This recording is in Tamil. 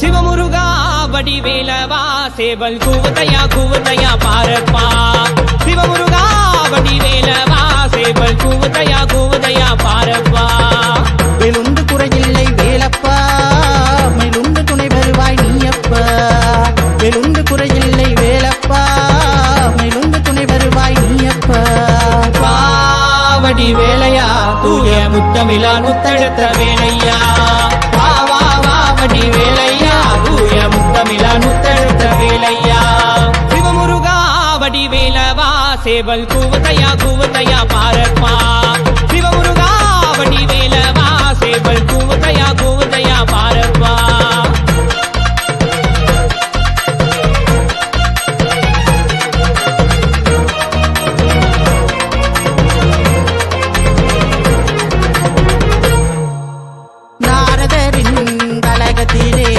சிவமுருகா வடிவேலவா சேவல் கூவுதையா பாரப்பா சிவமுருகா வடிவேலவா சேவல் கூவுதையா பாரப்பா வெளுந்து குறையில்லை வேலப்பா மேலுந்து துணை வருவாய் நீயப்பா வெளுந்து குறையில்லை வேலப்பா மேலுந்து துணை வருவாய் நீயப்பா வடி வேலையா தூய முத்தமிழா முத்தெடுத்த வேலையா வா வா வா வடி வேலையா தூய முத்தமிழா முத்தெடுத்த வேலையா சிவமுருகா வடி வேலவா சேவல் கூவுதையா பாரப்பா சிவமுருகா வடி வேலவா சேவல் கூவுதையா பாரப்பா நாரதரின் கலகத்திலே